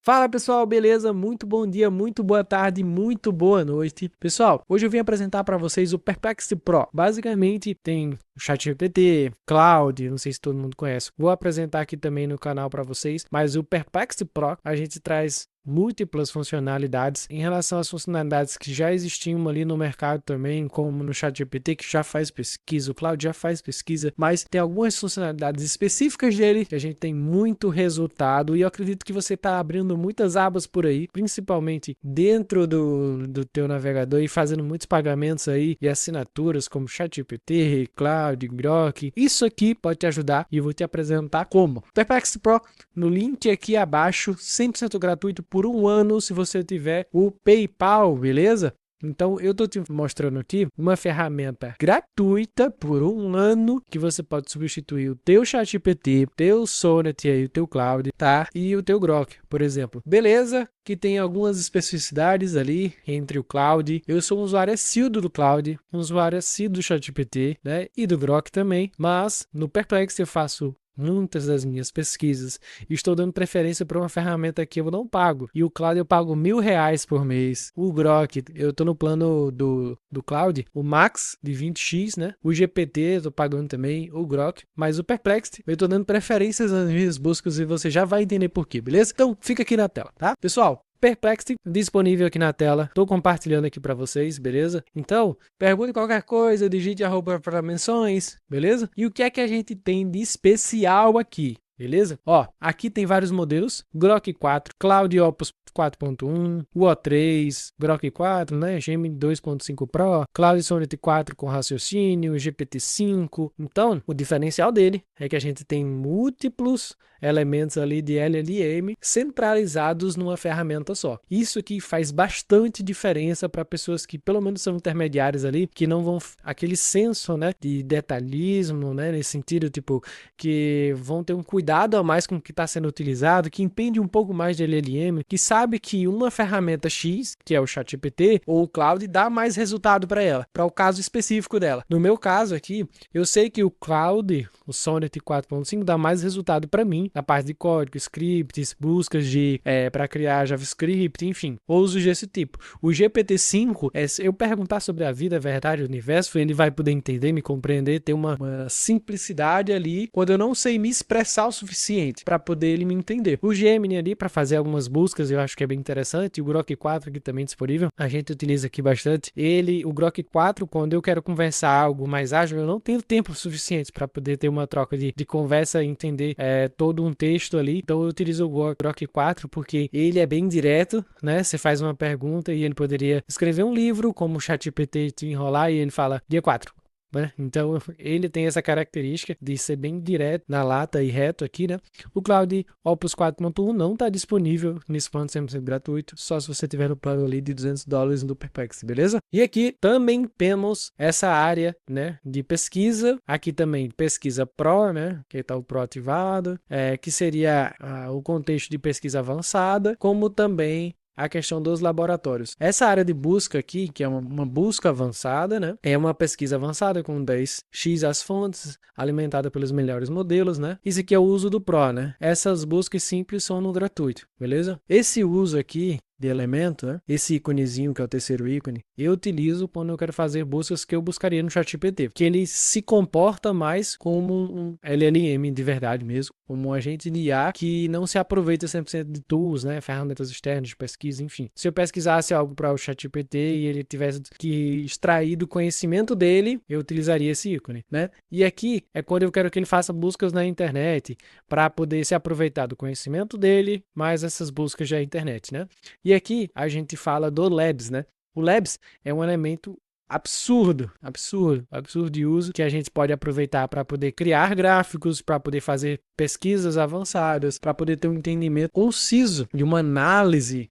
Fala pessoal, beleza? Muito bom dia, muito boa tarde, muito boa noite. Pessoal, hoje eu vim apresentar para vocês o Perplexity Pro. Basicamente tem o ChatGPT, Claude, não sei se todo mundo conhece. Vou apresentar aqui também no canal para vocês, mas o Perplexity Pro a gente traz múltiplas funcionalidades em relação às funcionalidades que já existiam ali no mercado também, como no ChatGPT, que já faz pesquisa, o Claude já faz pesquisa, mas tem algumas funcionalidades específicas dele que a gente tem muito resultado e eu acredito que você está abrindo muitas abas por aí, principalmente dentro do teu navegador e fazendo muitos pagamentos aí e assinaturas como ChatGPT, Claude, Grok. Isso aqui pode te ajudar e eu vou te apresentar como. Perplexity Pro, no link aqui abaixo, 100% gratuito por um ano se você tiver o PayPal, beleza? Então, eu estou te mostrando aqui uma ferramenta gratuita por um ano que você pode substituir o teu ChatGPT, o teu Sonnet aí, o teu Claude, tá? E o teu Grok, por exemplo. Beleza? Que tem algumas especificidades ali entre o Claude. Eu sou um usuário assíduo do Claude, um usuário assíduo do ChatGPT, né? E do Grok também. Mas no Perplexity eu faço muitas das minhas pesquisas. Estou dando preferência para uma ferramenta que eu não pago. E o Cloud eu pago R$ 1.000 por mês. O Grok, eu estou no plano do Cloud, o Max de 20x, né? O GPT eu estou pagando também, o Grok. Mas o Perplexity, eu estou dando preferências nas minhas buscas e você já vai entender por quê, beleza? Então fica aqui na tela, tá? Pessoal, Perplexity disponível aqui na tela. Estou compartilhando aqui para vocês, beleza? Então, pergunte qualquer coisa, digite @ para menções, beleza? E o que é que a gente tem de especial aqui? Beleza? Ó, aqui tem vários modelos, Grok 4, Cloud Opus 4.1, o O3, Grok 4, né, Gemini 2.5 Pro, Cloud Sonnet 4 com raciocínio, GPT-5. Então, o diferencial dele é que a gente tem múltiplos elementos ali de LLM centralizados numa ferramenta só. Isso aqui faz bastante diferença para pessoas que pelo menos são intermediárias ali, que não vão aquele senso, né, de detalhismo, né, nesse sentido, tipo, que vão ter um cuidado a mais com o que está sendo utilizado, que entende um pouco mais de LLM, que sabe que uma ferramenta X, que é o ChatGPT ou o Claude, dá mais resultado para ela, para o caso específico dela. No meu caso aqui, eu sei que o Claude, o Sonnet 4.5, dá mais resultado para mim, na parte de código, scripts, buscas de para criar JavaScript, enfim, usos desse tipo. O GPT-5, se eu perguntar sobre a vida, a verdade, o universo, ele vai poder entender, me compreender, ter uma simplicidade ali, quando eu não sei me expressar o suficiente para poder ele me entender. O Gemini ali, para fazer algumas buscas, eu acho que é bem interessante. O Grok 4 aqui também disponível, a gente utiliza aqui bastante. O Grok 4, quando eu quero conversar algo mais ágil, eu não tenho tempo suficiente para poder ter uma troca de conversa e entender todo um texto ali. Então eu utilizo o Grok 4 porque ele é bem direto, né? Você faz uma pergunta e ele poderia escrever um livro, como o ChatGPT te enrolar e ele fala dia 4. Né? Então ele tem essa característica de ser bem direto na lata e reto aqui, né? O Cloud Opus 4.1 não está disponível nesse plano 100% gratuito, só se você tiver no plano ali de $200 no Perplexity, beleza? E aqui também temos essa área, né, de pesquisa, aqui também pesquisa Pro, né, que está o Pro ativado, que seria o contexto de pesquisa avançada, como também a questão dos laboratórios. Essa área de busca aqui, que é uma busca avançada, né? É uma pesquisa avançada com 10x as fontes, alimentada pelos melhores modelos, né? Isso aqui é o uso do Pro, né? Essas buscas simples são no gratuito, beleza? Esse uso aqui de elemento, né? Esse íconezinho que é o terceiro ícone, eu utilizo quando eu quero fazer buscas que eu buscaria no ChatGPT, porque ele se comporta mais como um LLM de verdade mesmo, como um agente de IA que não se aproveita 100% de tools, né? Ferramentas externas de pesquisa, enfim. Se eu pesquisasse algo para o ChatGPT e ele tivesse que extrair do conhecimento dele, eu utilizaria esse ícone, né? E aqui é quando eu quero que ele faça buscas na internet para poder se aproveitar do conhecimento dele, mais essas buscas da internet, né? E aqui a gente fala do Labs, né? O Labs é um elemento absurdo de uso que a gente pode aproveitar para poder criar gráficos, para poder fazer pesquisas avançadas, para poder ter um entendimento conciso de uma análise,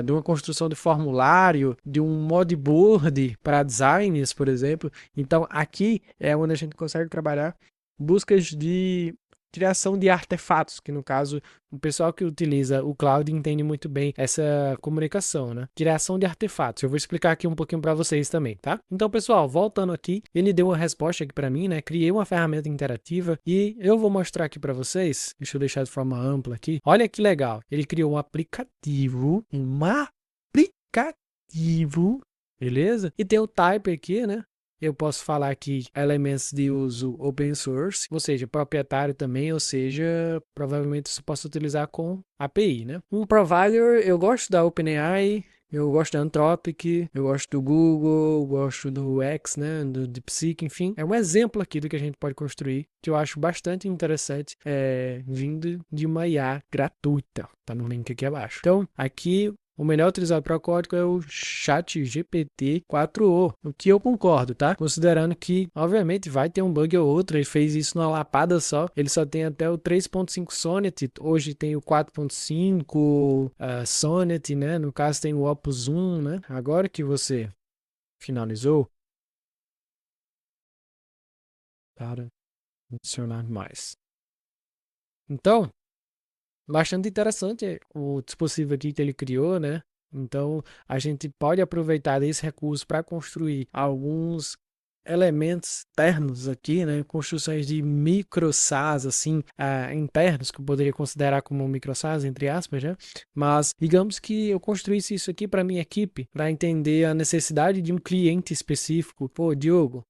de uma construção de formulário, de um moodboard para designs, por exemplo. Então aqui é onde a gente consegue trabalhar buscas de criação de artefatos, que no caso, o pessoal que utiliza o Cloud entende muito bem essa comunicação, né? Criação de artefatos. Eu vou explicar aqui um pouquinho para vocês também, tá? Então, pessoal, voltando aqui, ele deu uma resposta aqui para mim, né? Criei uma ferramenta interativa e eu vou mostrar aqui para vocês. Deixa eu deixar de forma ampla aqui. Olha que legal. Ele criou um aplicativo, beleza? E tem o type aqui, né? Eu posso falar aqui elementos de uso open source, ou seja, proprietário também, ou seja, provavelmente isso posso utilizar com API, né? Um provider, eu gosto da OpenAI, eu gosto da Anthropic, eu gosto do Google, eu gosto do X, né, do DeepSeek, enfim. É um exemplo aqui do que a gente pode construir, que eu acho bastante interessante, vindo de uma IA gratuita. Tá no link aqui abaixo. Então, aqui o melhor utilizado para o código é o ChatGPT 4o, o que eu concordo, tá? Considerando que, obviamente, vai ter um bug ou outro, ele fez isso numa lapada só, ele só tem até o 3.5 Sonnet, hoje tem o 4.5 Sonnet, né? No caso tem o Opus 1, né? Agora que você finalizou, para adicionar mais. Então, bastante interessante o dispositivo aqui que ele criou, né? Então, a gente pode aproveitar desse recurso para construir alguns elementos internos aqui, né? Construções de micro SaaS, assim, internos, que eu poderia considerar como micro SaaS, entre aspas, né? Mas, digamos que eu construísse isso aqui para minha equipe, para entender a necessidade de um cliente específico. Pô, Diogo,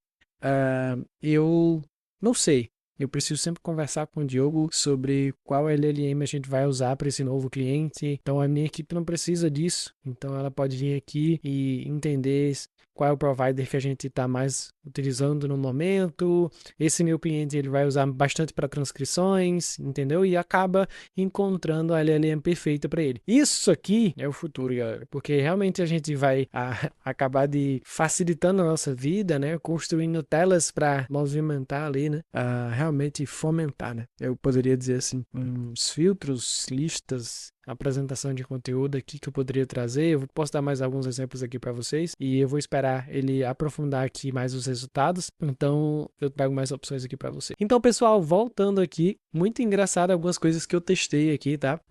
eu não sei. Eu preciso sempre conversar com o Diogo sobre qual LLM a gente vai usar para esse novo cliente. Então a minha equipe não precisa disso. Então ela pode vir aqui e entender qual é o provider que a gente está mais utilizando no momento. Esse meu cliente ele vai usar bastante para transcrições, entendeu? E acaba encontrando a LLM perfeita para ele. Isso aqui é o futuro, galera, porque realmente a gente vai acabar facilitando a nossa vida, né? Construindo telas para movimentar ali, né? Realmente fomentar, né? Eu poderia dizer assim, uns filtros, listas, apresentação de conteúdo aqui que eu poderia trazer. Eu posso dar mais alguns exemplos aqui para vocês e eu vou esperar ele aprofundar aqui mais os resultados. Então eu trago mais opções aqui para você. Então, pessoal, voltando aqui, muito engraçado algumas coisas que eu testei aqui, tá?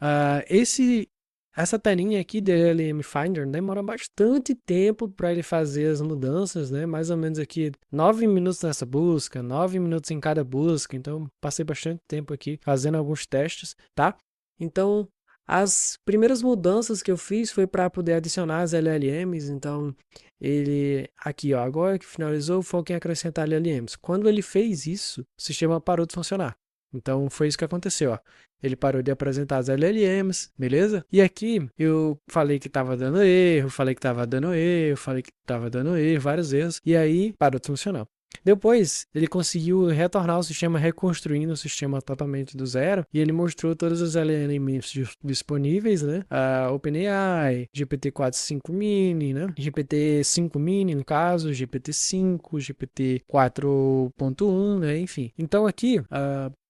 Essa telinha aqui do LLM Finder demora bastante tempo para ele fazer as mudanças, né? Mais ou menos aqui 9 minutos nessa busca, 9 minutos em cada busca. Então, passei bastante tempo aqui fazendo alguns testes, tá? Então, as primeiras mudanças que eu fiz foi para poder adicionar as LLMs. Então, ele aqui, ó, agora que finalizou, foco em acrescentar LLMs. Quando ele fez isso, o sistema parou de funcionar. Então, foi isso que aconteceu, ó. Ele parou de apresentar as LLMs, beleza? E aqui eu falei que estava dando erro, falei que estava dando erro, falei que estava dando erro, vários erros. E aí parou de funcionar. Depois, ele conseguiu retornar o sistema, reconstruindo o sistema totalmente do zero. E ele mostrou todas as LLMs disponíveis, né? A OpenAI, GPT-4 Mini, né? GPT-5 Mini, no caso, GPT-5, GPT-4.1, né? Enfim. Então, aqui,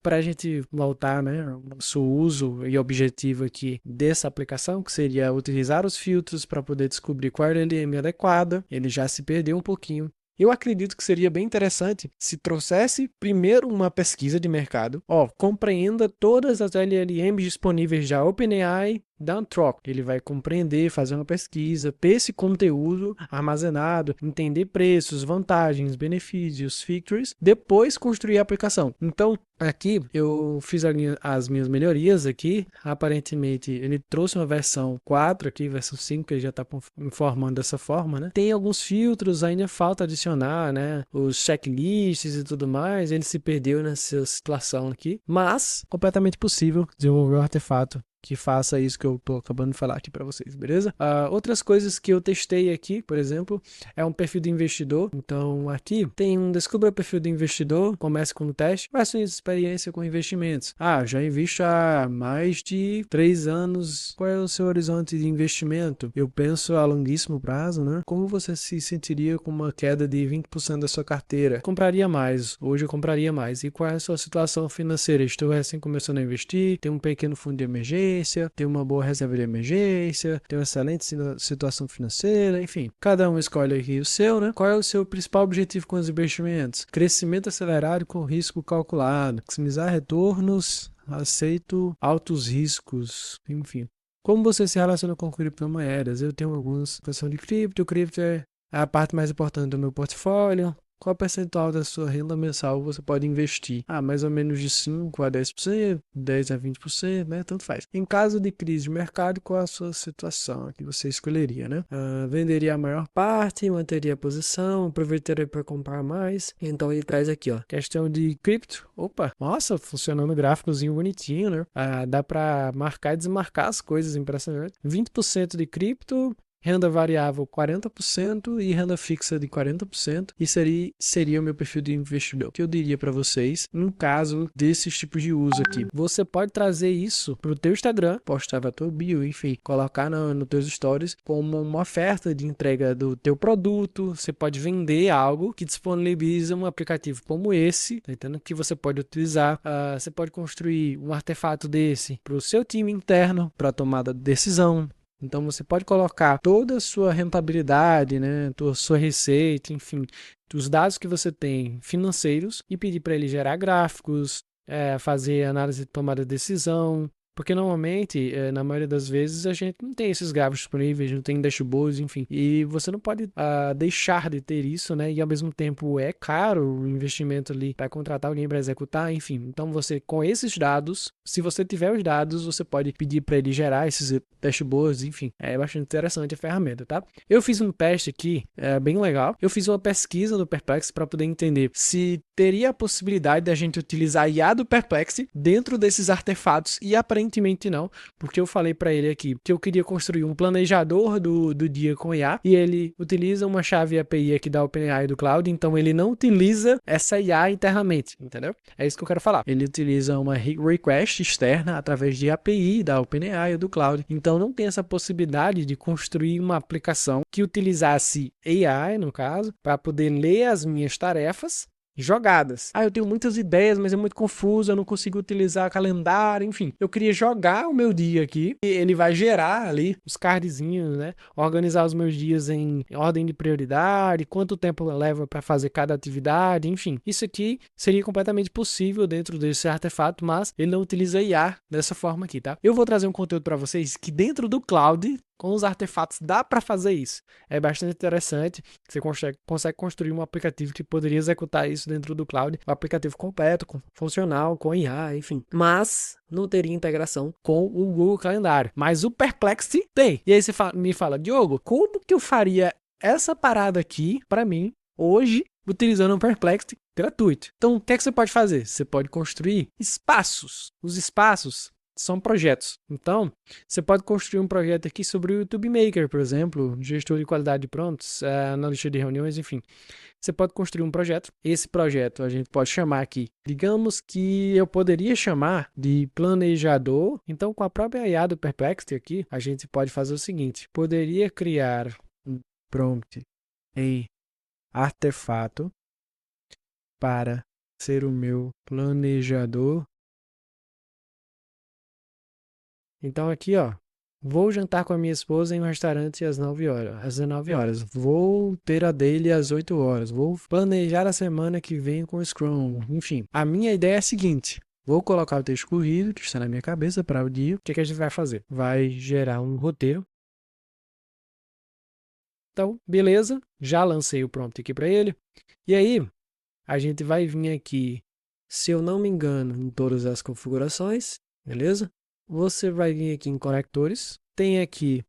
para a gente voltar, né, ao nosso uso e objetivo aqui dessa aplicação, que seria utilizar os filtros para poder descobrir qual LLM adequada, ele já se perdeu um pouquinho. Eu acredito que seria bem interessante se trouxesse primeiro uma pesquisa de mercado. Compreenda todas as LLMs disponíveis da OpenAI, da Anthropic. Ele vai compreender, fazer uma pesquisa, ter esse conteúdo armazenado, entender preços, vantagens, benefícios, features, depois construir a aplicação. Então, aqui eu fiz as minhas melhorias aqui. Aparentemente, ele trouxe uma versão 4 aqui, versão 5, que ele já está informando dessa forma, né? Tem alguns filtros, ainda falta adicionar, né? Os checklists e tudo mais. Ele se perdeu nessa situação aqui, mas completamente possível desenvolver um artefato que faça isso que eu tô acabando de falar aqui para vocês, beleza? Outras coisas que eu testei aqui, por exemplo, é um perfil de investidor. Então, aqui tem descubra o perfil do investidor, comece com o teste, qual é a sua experiência com investimentos? Já invisto há mais de 3 anos. Qual é o seu horizonte de investimento? Eu penso a longuíssimo prazo, né? Como você se sentiria com uma queda de 20% da sua carteira? Compraria mais. Hoje eu compraria mais. E qual é a sua situação financeira? Estou recém começando a investir, tenho um pequeno fundo de emergência, emergência, ter uma boa reserva de emergência, ter uma excelente situação financeira, enfim. Cada um escolhe aqui o seu, né? Qual é o seu principal objetivo com os investimentos? Crescimento acelerado com risco calculado, maximizar retornos, aceito altos riscos, enfim. Como você se relaciona com criptomoedas? Eu tenho algumas questões de cripto. Cripto é a parte mais importante do meu portfólio. Qual percentual da sua renda mensal você pode investir? Mais ou menos de 5 a 10%, 10 a 20%, né? Tanto faz. Em caso de crise de mercado, qual a sua situação que você escolheria, né? Venderia a maior parte, manteria a posição, aproveitaria para comprar mais. Então ele traz aqui, ó, questão de cripto. Opa, nossa, funcionando gráficozinho bonitinho, né? Dá para marcar e desmarcar as coisas, impressionante. 20% de cripto. Renda variável 40% e renda fixa de 40%. E seria o meu perfil de investidor. O que eu diria para vocês, no caso desses tipos de uso aqui? Você pode trazer isso para o teu Instagram, postar na tua bio, enfim, colocar no teus stories como uma oferta de entrega do teu produto. Você pode vender algo que disponibiliza um aplicativo como esse, tá entendendo? Que você pode utilizar. Você pode construir um artefato desse para o seu time interno, para tomada de decisão. Então você pode colocar toda a sua rentabilidade, né, sua receita, enfim, os dados que você tem financeiros e pedir para ele gerar gráficos, fazer análise de tomada de decisão. Porque normalmente, na maioria das vezes, a gente não tem esses gráficos disponíveis, não tem dashboards, enfim. E você não pode deixar de ter isso, né? E ao mesmo tempo é caro o investimento ali para contratar alguém para executar, enfim. Então você, com esses dados, se você tiver os dados, você pode pedir para ele gerar esses dashboards, enfim. É bastante interessante a ferramenta, tá? Eu fiz um teste aqui, bem legal. Eu fiz uma pesquisa no Perplexity para poder entender se teria a possibilidade da gente utilizar a IA do Perplexity dentro desses artefatos e aparentemente não, porque eu falei para ele aqui que eu queria construir um planejador do dia com IA e ele utiliza uma chave API aqui da OpenAI e do Cloud, então ele não utiliza essa IA internamente, entendeu? É isso que eu quero falar. Ele utiliza uma request externa através de API da OpenAI ou do Cloud, então não tem essa possibilidade de construir uma aplicação que utilizasse AI, no caso, para poder ler as minhas tarefas jogadas. Eu tenho muitas ideias, mas é muito confuso, eu não consigo utilizar calendário, enfim. Eu queria jogar o meu dia aqui e ele vai gerar ali os cardzinhos, né? Organizar os meus dias em ordem de prioridade, quanto tempo leva para fazer cada atividade, enfim. Isso aqui seria completamente possível dentro desse artefato, mas ele não utiliza IA dessa forma aqui, tá? Eu vou trazer um conteúdo para vocês que dentro do cloud, com os artefatos, dá para fazer isso. É bastante interessante. Você consegue construir um aplicativo que poderia executar isso dentro do cloud. Um aplicativo completo, funcional, com IA, enfim. Mas não teria integração com o Google Calendário. Mas o Perplexity tem. E aí você me fala, Diogo, como que eu faria essa parada aqui para mim hoje utilizando o Perplexity gratuito? Então, o que é que você pode fazer? Você pode construir espaços. Os espaços são projetos. Então, você pode construir um projeto aqui sobre o YouTube Maker, por exemplo, gestor de qualidade de prontos, analista de reuniões, enfim. Você pode construir um projeto. Esse projeto a gente pode chamar aqui, digamos que eu poderia chamar de planejador. Então, com a própria IA do Perplexity aqui, a gente pode fazer o seguinte: poderia criar um prompt em artefato para ser o meu planejador. Então aqui, ó, vou jantar com a minha esposa em um restaurante às 9 horas, às 19 horas. Vou ter a dele às 8 horas. Vou planejar a semana que vem com o Scrum. Enfim, a minha ideia é a seguinte: vou colocar o texto corrido que está na minha cabeça para o dia. O que a gente vai fazer? Vai gerar um roteiro. Então, beleza, já lancei o prompt aqui para ele. E aí, a gente vai vir aqui, se eu não me engano, em todas as configurações, beleza? Você vai vir aqui em conectores, tem aqui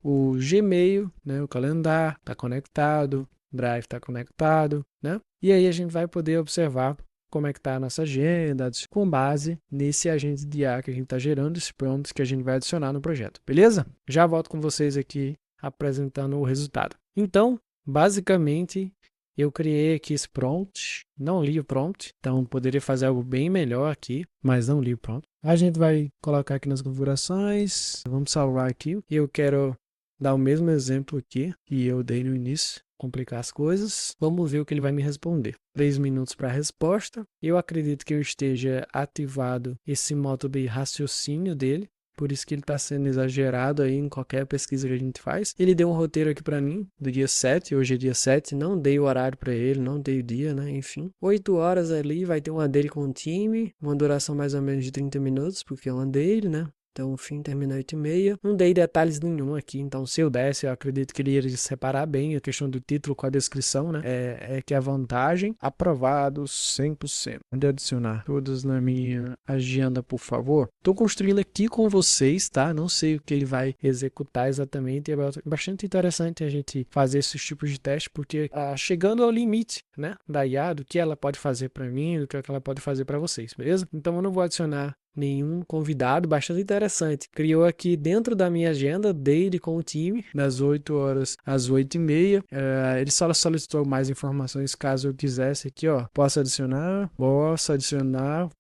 o Gmail, né, o calendário está conectado, o Drive está conectado, né? E aí a gente vai poder observar como é que está a nossa agenda, com base nesse agente de IA que a gente está gerando, esses prompts que a gente vai adicionar no projeto, beleza? Já volto com vocês aqui apresentando o resultado. Então, basicamente, eu criei aqui esse prompt, não li o prompt, então poderia fazer algo bem melhor aqui, mas não li o prompt. A gente vai colocar aqui nas configurações, vamos salvar aqui. Eu quero dar o mesmo exemplo aqui que eu dei no início, complicar as coisas. Vamos ver o que ele vai me responder. 3 minutos para a resposta. Eu acredito que eu esteja ativado esse modo de raciocínio dele. Por isso que ele tá sendo exagerado aí em qualquer pesquisa que a gente faz. Ele deu um roteiro aqui pra mim, do dia 7, hoje é dia 7, não dei o horário pra ele, não dei o dia, né, enfim. 8 horas ali, vai ter uma dele com o time, uma duração mais ou menos de 30 minutos, porque é uma dele, né. Então, o fim termina 8h30. Não dei detalhes nenhum aqui, então se eu desse, eu acredito que ele iria separar bem a questão do título com a descrição, né? É que a vantagem. Aprovado 100%. Pode adicionar todos na minha agenda, por favor. Tô construindo aqui com vocês, tá? Não sei o que ele vai executar exatamente. É bastante interessante a gente fazer esses tipos de teste, porque chegando ao limite, né, da IA, do que ela pode fazer para mim, do que ela pode fazer para vocês, beleza? Então, eu não vou adicionar nenhum convidado, bastante interessante. Criou aqui dentro da minha agenda, dele com o time, das 8 horas às 8h30. Ele só solicitou mais informações caso eu quisesse aqui, ó. Posso adicionar,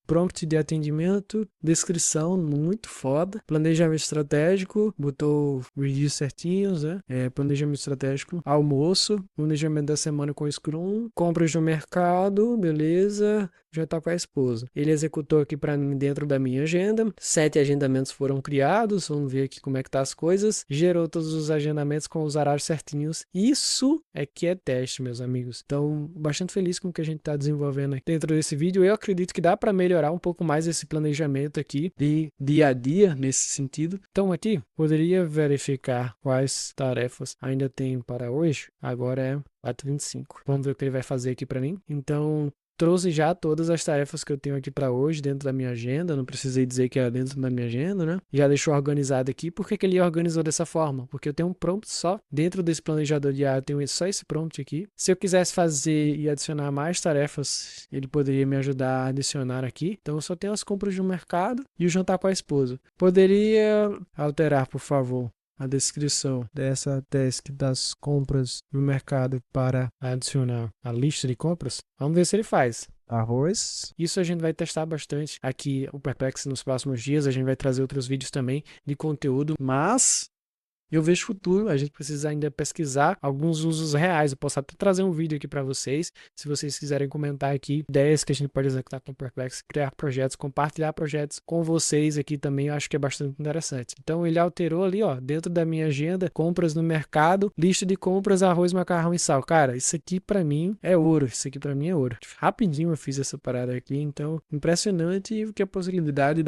prompt de atendimento, descrição, muito foda. Planejamento estratégico, botou reviews certinhos, né? Planejamento estratégico, almoço, planejamento da semana com Scrum, compras no mercado, beleza, já tá com a esposa. Ele executou aqui para mim dentro da minha agenda, 7 agendamentos foram criados, vamos ver aqui como é que tá as coisas, gerou todos os agendamentos com os horários certinhos. Isso é que é teste, meus amigos. Então, bastante feliz com o que a gente tá desenvolvendo aqui dentro desse vídeo. Eu acredito que dá para melhorar um pouco mais esse planejamento aqui de dia a dia nesse sentido. Então, aqui, poderia verificar quais tarefas ainda tem para hoje. Agora é 4h25. Vamos ver o que ele vai fazer aqui para mim. Então, trouxe já todas as tarefas que eu tenho aqui para hoje dentro da minha agenda. Não precisei dizer que era dentro da minha agenda, né? Já deixou organizado aqui. Por que ele organizou dessa forma? Porque eu tenho um prompt só. Dentro desse planejador de IA, eu tenho só esse prompt aqui. Se eu quisesse fazer e adicionar mais tarefas, ele poderia me ajudar a adicionar aqui. Então, eu só tenho as compras do mercado e o jantar com a esposa. Poderia alterar, por favor, a descrição dessa task das compras no mercado para adicionar a lista de compras. Vamos ver se ele faz. Arroz. Isso a gente vai testar bastante aqui o Perplex nos próximos dias. A gente vai trazer outros vídeos também de conteúdo, mas eu vejo futuro, a gente precisa ainda pesquisar alguns usos reais. Eu posso até trazer um vídeo aqui para vocês, se vocês quiserem comentar aqui ideias que a gente pode executar com o Perplex, criar projetos, compartilhar projetos com vocês aqui também, eu acho que é bastante interessante. Então ele alterou ali, ó, dentro da minha agenda, compras no mercado, lista de compras, arroz, macarrão e sal. Cara, isso aqui para mim é ouro, isso aqui para mim é ouro. Rapidinho eu fiz essa parada aqui, então impressionante o que a possibilidade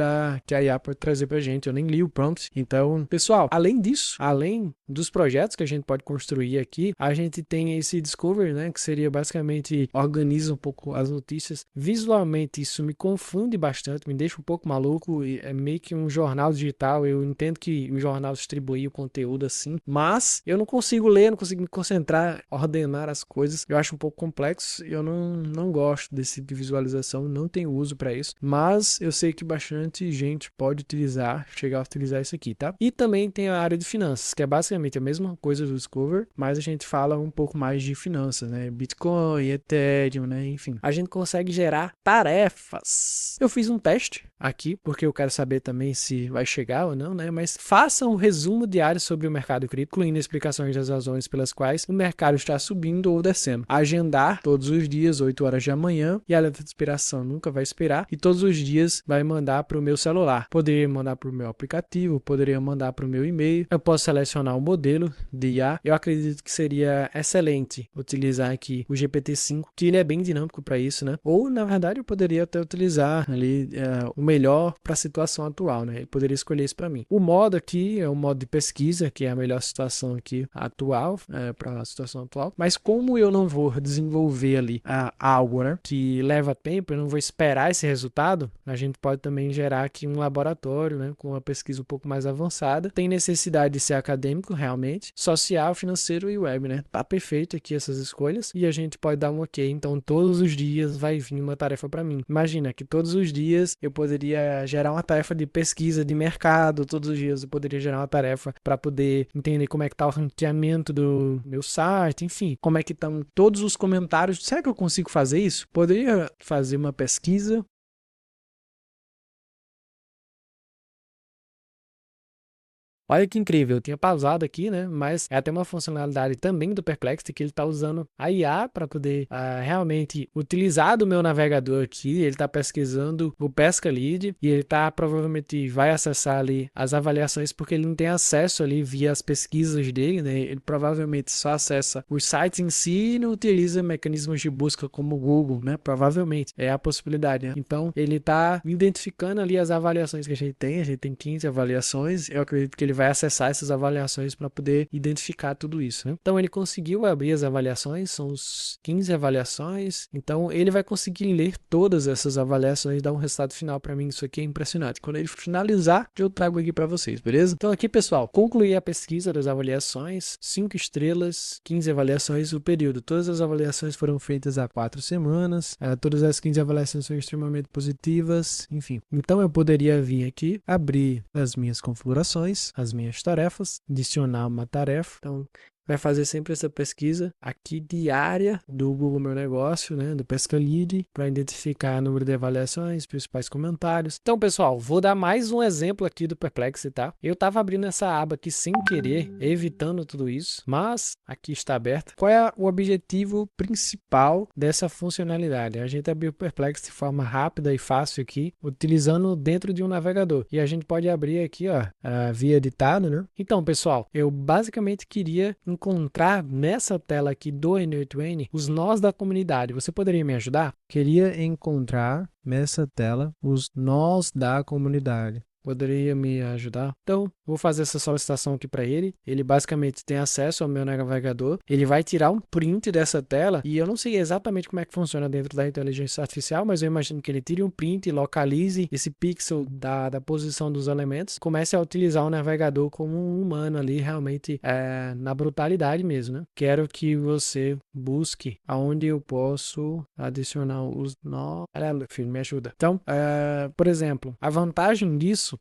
que a IA pode trazer pra gente. Eu nem li o prompt. Então, pessoal, além disso, além dos projetos que a gente pode construir aqui, a gente tem esse Discover, né, que seria basicamente organiza um pouco as notícias. Visualmente isso me confunde bastante, me deixa um pouco maluco, é meio que um jornal digital. Eu entendo que um jornal distribui o conteúdo assim, mas eu não consigo ler, não consigo me concentrar, ordenar as coisas. Eu acho um pouco complexo, eu não gosto desse tipo de visualização, não tenho uso para isso, mas eu sei que bastante gente pode utilizar, chegar a utilizar isso aqui, tá? E também tem a área de finanças, que é basicamente a mesma coisa do Discover, mas a gente fala um pouco mais de finanças, né? Bitcoin, Ethereum, né? Enfim, a gente consegue gerar tarefas. Eu fiz um teste aqui, porque eu quero saber também se vai chegar ou não, né? Mas faça um resumo diário sobre o mercado cripto, incluindo explicações das razões pelas quais o mercado está subindo ou descendo. Agendar todos os dias, 8 horas da manhã, e a letra de inspiração nunca vai esperar, e todos os dias vai mandar para o meu celular. Poderia mandar para o meu aplicativo, poderia mandar para o meu e-mail. Eu posso selecionar o modelo de IA. Eu acredito que seria excelente utilizar aqui o GPT-5, que ele é bem dinâmico para isso, né? Ou, na verdade, eu poderia até utilizar ali o melhor para a situação atual, né? Ele poderia escolher isso para mim. O modo aqui é o modo de pesquisa, que é a melhor situação aqui atual, para a situação atual. Mas como eu não vou desenvolver ali algo, né, que leva tempo, eu não vou esperar esse resultado, a gente pode também gerar aqui um laboratório, né, com uma pesquisa um pouco mais avançada. Tem necessidade de ser acadêmico, realmente, social, financeiro e web, né? Tá perfeito aqui essas escolhas e a gente pode dar um ok. Então, todos os dias vai vir uma tarefa para mim. Imagina que todos os dias eu poderia gerar uma tarefa de pesquisa de mercado, todos os dias eu poderia gerar uma tarefa para poder entender como é que tá o ranqueamento do meu site, enfim, como é que estão todos os comentários. Será que eu consigo fazer isso? Poderia fazer uma pesquisa. olha que incrível, eu tinha pausado aqui, né? Mas é até uma funcionalidade também do Perplexity que ele está usando a IA para poder realmente utilizar do meu navegador aqui. Ele está pesquisando o Pesca Lead e ele provavelmente vai acessar ali as avaliações porque ele não tem acesso ali via as pesquisas dele, né? Ele provavelmente só acessa os sites em si e não utiliza mecanismos de busca como o Google, né? Provavelmente é a possibilidade, né? Então ele está identificando ali as avaliações que a gente tem 15 avaliações. Eu acredito que ele vai acessar essas avaliações para poder identificar tudo isso, né? Então ele conseguiu abrir as avaliações, são os 15 avaliações, então ele vai conseguir ler todas essas avaliações e dar um resultado final para mim. Isso aqui é impressionante. Quando ele finalizar, eu trago aqui para vocês, beleza? Então aqui, pessoal, concluí a pesquisa das avaliações, 5 estrelas, 15 avaliações, o período. Todas as avaliações foram feitas há 4 semanas, todas as 15 avaliações são extremamente positivas, enfim. Então eu poderia vir aqui, abrir as minhas configurações, as minhas tarefas, adicionar uma tarefa. Então vai fazer sempre essa pesquisa aqui diária do Google Meu Negócio, né, do Pesca Lead, para identificar o número de avaliações, principais comentários. Então, pessoal, vou dar mais um exemplo aqui do Perplexity, tá? Eu estava abrindo essa aba aqui sem querer, evitando tudo isso, mas aqui está aberta. Qual é o objetivo principal dessa funcionalidade? A gente abriu o Perplexity de forma rápida e fácil aqui, utilizando dentro de um navegador. E a gente pode abrir aqui, ó, via editado, né? Então, pessoal, eu basicamente queria encontrar nessa tela aqui do N8N os nós da comunidade. Você poderia me ajudar? Queria encontrar nessa tela os nós da comunidade. Poderia me ajudar? Então, vou fazer essa solicitação aqui para ele. Ele basicamente tem acesso ao meu navegador. Ele vai tirar um print dessa tela e eu não sei exatamente como é que funciona dentro da inteligência artificial, mas eu imagino que ele tire um print, localize esse pixel da posição dos elementos, comece a utilizar o navegador como um humano ali, realmente na brutalidade mesmo, né? Quero que você busque aonde eu posso adicionar os nós. Filho, me ajuda. Então, por exemplo, a vantagem disso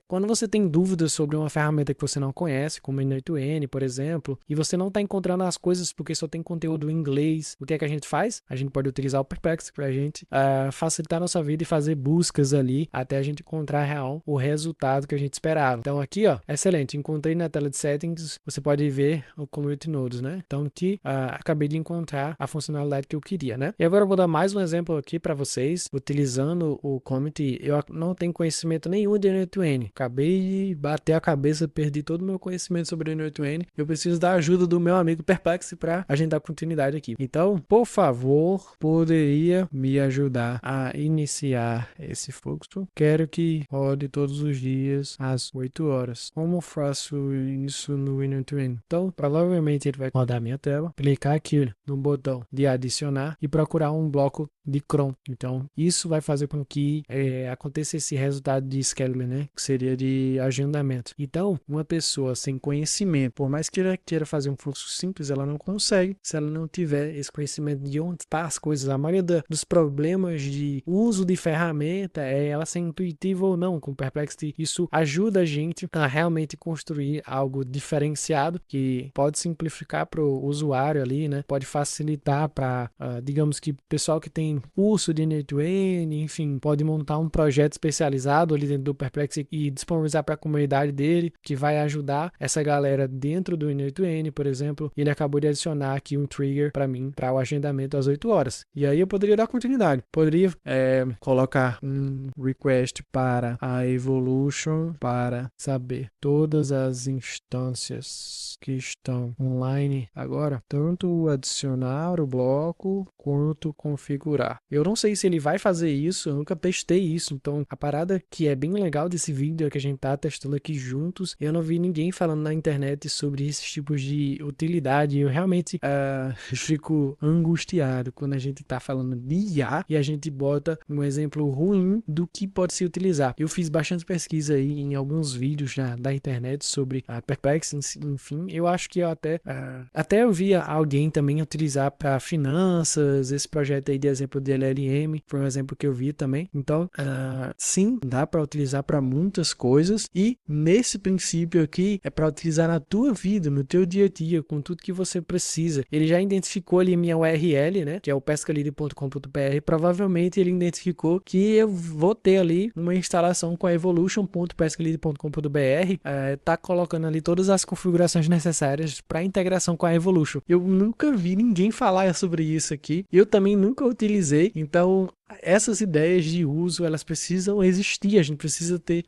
quando você tem dúvidas sobre uma ferramenta que você não conhece, como o N8N, por exemplo, e você não está encontrando as coisas porque só tem conteúdo em inglês, o que é que a gente faz? A gente pode utilizar o Perplexity para a gente facilitar a nossa vida e fazer buscas ali até a gente encontrar real o resultado que a gente esperava. Então aqui, ó, excelente, encontrei na tela de settings, você pode ver o Community Nodes, né? Então aqui, acabei de encontrar a funcionalidade que eu queria, né? E agora eu vou dar mais um exemplo aqui para vocês, utilizando o Community. Eu não tenho conhecimento nenhum de N8N. Acabei de bater a cabeça, perdi todo o meu conhecimento sobre N8N. Eu preciso da ajuda do meu amigo Perplexity para a gente dar continuidade aqui. Então, por favor, poderia me ajudar a iniciar esse fluxo? Quero que rode todos os dias às 8 horas. Como faço isso no N8N? Então, provavelmente ele vai rodar a minha tela, clicar aqui no botão de adicionar e procurar um bloco de cron. Então, isso vai fazer com que aconteça esse resultado de scheduling, né? Que seria de agendamento. Então, uma pessoa sem conhecimento, por mais que ela queira fazer um fluxo simples, ela não consegue se ela não tiver esse conhecimento de onde está as coisas. A maioria dos problemas de uso de ferramenta ela ser intuitiva ou não. Com o Perplexity, isso ajuda a gente a realmente construir algo diferenciado que pode simplificar para o usuário ali, né? Pode facilitar para, digamos que, pessoal que tem curso de N8N, enfim, pode montar um projeto especializado ali dentro do Perplexity e disponibilizar para a comunidade dele, que vai ajudar essa galera dentro do N8N, por exemplo. Ele acabou de adicionar aqui um trigger para mim, para o agendamento às 8 horas. E aí eu poderia dar continuidade. Poderia colocar um request para a Evolution para saber todas as instâncias que estão online agora, tanto adicionar o bloco quanto configurar. Eu não sei se ele vai fazer isso, eu nunca testei isso, então a parada que é bem legal desse vídeo é que a gente tá testando aqui juntos. Eu não vi ninguém falando na internet sobre esses tipos de utilidade. Eu realmente fico angustiado quando a gente tá falando de IA e a gente bota um exemplo ruim do que pode se utilizar. Eu fiz bastante pesquisa aí em alguns vídeos da internet sobre a Perplexity, enfim. Eu acho que eu até eu via alguém também utilizar para finanças, esse projeto aí de exemplo de LLM, foi um exemplo que eu vi também. Então, sim, dá para utilizar para muitas coisas e nesse princípio aqui é para utilizar na tua vida, no teu dia a dia, com tudo que você precisa. Ele já identificou ali minha URL, né, que é o pescalivre.com.br. Provavelmente ele identificou que eu vou ter ali uma instalação com a evolution.pescalivre.com.br, tá colocando ali todas as configurações necessárias para integração com a Evolution. Eu nunca vi ninguém falar sobre isso aqui. Eu também nunca utilizei, então essas ideias de uso, elas precisam existir, a gente precisa ter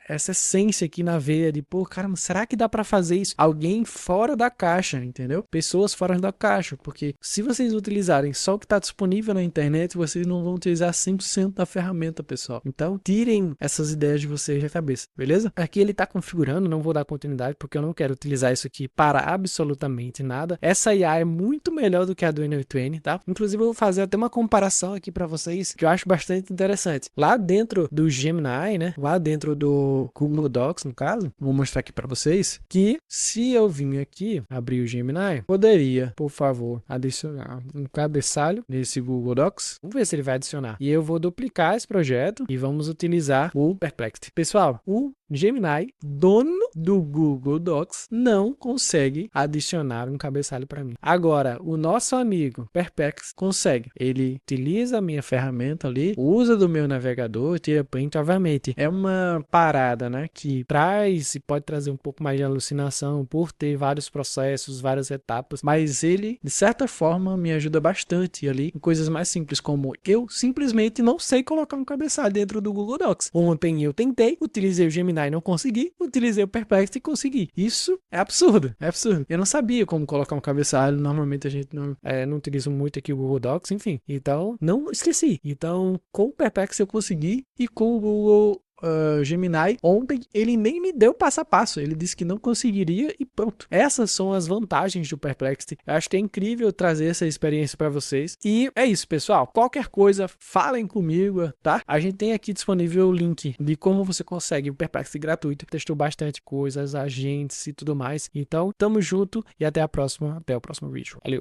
essa essência aqui na veia de, pô, caramba, será que dá para fazer isso? Alguém fora da caixa, entendeu? Pessoas fora da caixa, porque se vocês utilizarem só o que está disponível na internet, vocês não vão utilizar 100% da ferramenta, pessoal. Então, tirem essas ideias de vocês da cabeça, beleza? Aqui ele está configurando, não vou dar continuidade, porque eu não quero utilizar isso aqui para absolutamente nada. Essa IA é muito melhor do que a do N8N, tá? Inclusive, eu vou fazer até uma comparação aqui para vocês, que eu acho bastante interessante. Lá dentro do Gemini, né? Lá dentro do Google Docs, no caso, vou mostrar aqui para vocês que se eu vim aqui, abrir o Gemini, poderia, por favor, adicionar um cabeçalho nesse Google Docs. Vamos ver se ele vai adicionar. E eu vou duplicar esse projeto e vamos utilizar o Perplexity. Pessoal, o Gemini, dono do Google Docs, não consegue adicionar um cabeçalho para mim. Agora, o nosso amigo Perplexity consegue. Ele utiliza a minha ferramenta ali, usa do meu navegador, tira print. Obviamente, é uma parada, né, que traz e pode trazer um pouco mais de alucinação por ter vários processos, várias etapas, mas ele, de certa forma, me ajuda bastante ali em coisas mais simples, como eu simplesmente não sei colocar um cabeçalho dentro do Google Docs. Ontem eu tentei, utilizei o Gemini e não consegui, utilizei o Perplexity e consegui. Isso é absurdo, é absurdo. Eu não sabia como colocar um cabeçalho, normalmente a gente não utiliza muito aqui o Google Docs, enfim. Então, não esqueci. Então, com o Perplexity eu consegui e com o Google Gemini, ontem ele nem me deu passo a passo, ele disse que não conseguiria e pronto. Essas são as vantagens do Perplexity. Eu acho que é incrível trazer essa experiência para vocês. E é isso, pessoal. Qualquer coisa, falem comigo, tá? A gente tem aqui disponível o link de como você consegue o Perplexity gratuito. Testou bastante coisas, agentes e tudo mais. Então, tamo junto e até a próxima. Até o próximo vídeo. Valeu!